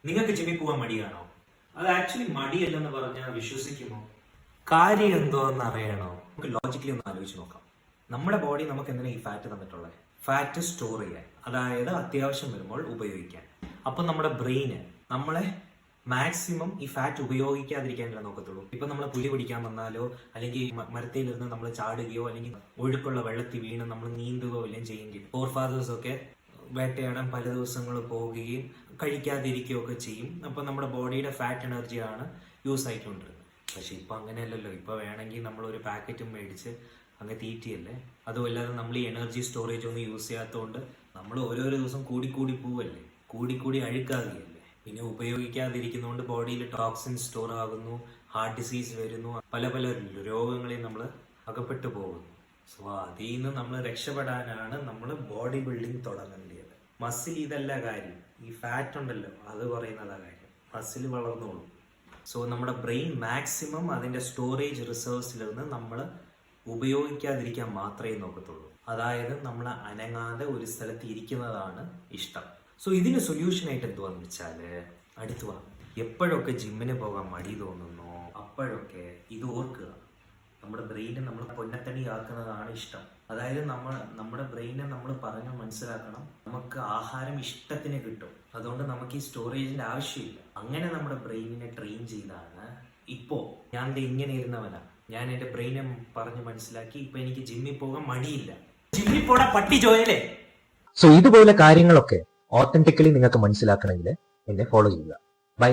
നിങ്ങൾക്ക് ജിമ്മിൽ പോകാൻ മടിയാണോ? അത് ആക്ച്വലി മടിയല്ലെന്ന് പറഞ്ഞാൽ വിശ്വസിക്കുമോ? കാര്യം എന്തോന്ന് അറിയണോ? നമുക്ക് ലോജിക്കലി ഒന്ന് ആലോചിച്ച് നോക്കാം. നമ്മുടെ ബോഡി നമുക്ക് എന്തിനാ ഈ ഫാറ്റ് തന്നിട്ടുള്ളത്? ഫാറ്റ് സ്റ്റോർ ചെയ്യാൻ, അതായത് അത്യാവശ്യം വരുമ്പോൾ ഉപയോഗിക്കാൻ. അപ്പൊ നമ്മുടെ ബ്രെയിന് നമ്മളെ മാക്സിമം ഈ ഫാറ്റ് ഉപയോഗിക്കാതിരിക്കാനല്ല നോക്കത്തുള്ളൂ. ഇപ്പൊ നമ്മൾ പുലി പിടിക്കാൻ വന്നാലോ, അല്ലെങ്കിൽ മരത്തിലിരുന്ന് നമ്മൾ ചാടുകയോ, അല്ലെങ്കിൽ ഒഴുക്കുള്ള വെള്ളത്തിൽ വീണ് നമ്മൾ നീന്തുകയോ എല്ലാം ചെയ്യെങ്കിൽ ഫോർ ഫാദേഴ്സ് ഒക്കെ വേട്ടയാടാൻ പല ദിവസങ്ങൾ പോവുകയും കഴിക്കാതിരിക്കുകയോ ഒക്കെ ചെയ്യും. അപ്പൊ നമ്മുടെ ബോഡിയുടെ ഫാറ്റ് എനർജിയാണ് യൂസ് ആയിക്കൊണ്ടിരുന്നത്. പക്ഷെ ഇപ്പൊ അങ്ങനെയല്ലല്ലോ. ഇപ്പൊ വേണമെങ്കിൽ നമ്മൾ ഒരു പാക്കറ്റും മേടിച്ച് അങ്ങ് തീറ്റിയല്ലേ. അതുമല്ലാതെ നമ്മൾ ഈ എനർജി സ്റ്റോറേജ് ഒന്നും യൂസ് ചെയ്യാത്തതുകൊണ്ട് നമ്മൾ ഓരോരോ ദിവസം കൂടി പോവല്ലേ, കൂടി അഴുക്കാകുകയല്ലേ. പിന്നെ ഉപയോഗിക്കാതിരിക്കുന്നതുകൊണ്ട് ബോഡിയിൽ ടോക്സിൻ സ്റ്റോർ ആകുന്നു, ഹാർട്ട് ഡിസീസ് വരുന്നു, പല രോഗങ്ങളെയും നമ്മൾ അകപ്പെട്ടു പോകുന്നു. സോ അതിൽ നിന്ന് നമ്മൾ രക്ഷപ്പെടാനാണ് നമ്മൾ ബോഡി ബിൽഡിംഗ് തുടങ്ങേണ്ടത്. മസിൽ ഇതല്ല കാര്യം, ഈ ഫാറ്റ് ഉണ്ടല്ലോ അത് പറയുന്നതാ കാര്യം. മസിൽ വളർന്നോളും. സോ നമ്മുടെ ബ്രെയിൻ മാക്സിമം അതിന്റെ സ്റ്റോറേജ് റിസർവ്സിൽ നിന്ന് നമ്മൾ ഉപയോഗിക്കാതിരിക്കാൻ മാത്രമേ നോക്കത്തുള്ളൂ. അതായത് നമ്മൾ അനങ്ങാതെ ഒരു സ്ഥലത്ത് ഇരിക്കുന്നതാണ് ഇഷ്ടം. സോ ഇതിന് സൊല്യൂഷനായിട്ട് എന്തുവാന്ന് വെച്ചാല്, അടുത്തു വാ. എപ്പോഴൊക്കെ ജിമ്മിന് പോകാൻ മടി തോന്നുന്നോ അപ്പോഴൊക്കെ ഇത് ഓർക്കുക. നമ്മുടെ ബ്രെയിനെ നമ്മൾ പൊന്നത്തടിയാക്കുന്നതാണ് ഇഷ്ടം. അതായത് നമ്മുടെ ബ്രെയിനെ നമ്മൾ പറഞ്ഞ് മനസ്സിലാക്കണം, നമുക്ക് ആഹാരം ഇഷ്ടത്തിന് കിട്ടും, അതുകൊണ്ട് നമുക്ക് ഈ സ്റ്റോറേജിന്റെ ആവശ്യമില്ല. അങ്ങനെ നമ്മുടെ ബ്രെയിനിനെ ട്രെയിൻ ചെയ്താണ്. ഇപ്പോ ഞാൻ ഇങ്ങനെ ഇരുന്നവനാ, ഞാൻ എന്റെ ബ്രെയിനെ പറഞ്ഞ് മനസ്സിലാക്കി ഇപ്പൊ എനിക്ക് ജിമ്മിൽ പോകാൻ മടിയില്ല. ജിമ്മിൽ പോടാ പട്ടി ജോയലേ. സോ ഇതുപോലെ കാര്യങ്ങളൊക്കെ ഓത്തന്റിക്കലി നിങ്ങൾക്ക് മനസ്സിലാക്കണമെങ്കിൽ എന്നെ ഫോളോ ചെയ്യുക. ബൈ.